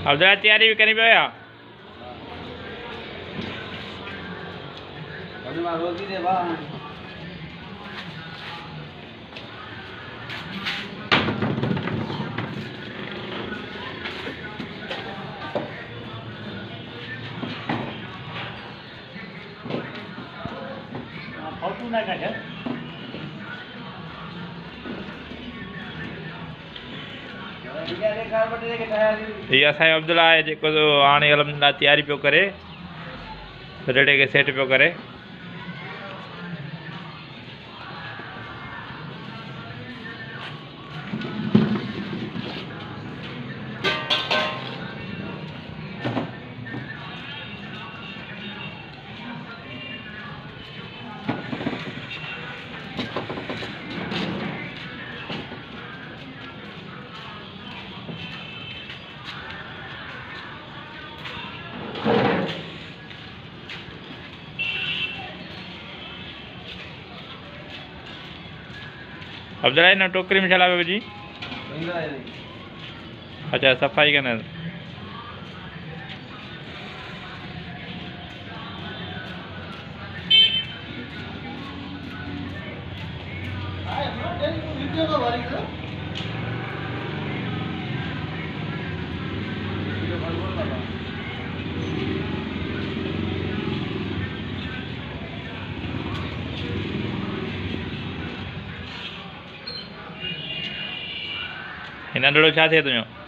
अब जरा तैयारी भी करनी पड़ेगा। ये असांजो अब्दुल्ला है जेको हाणे अल्हम्दुलिल्लाह तैयारी पियो करे, रेड़े के सेट पियो करे। अब्दुल्ला इन टोकरी में छा पियो जी? अच्छा सफ़ाई करना। नंढड़ो छा थिए तुंहिंजो?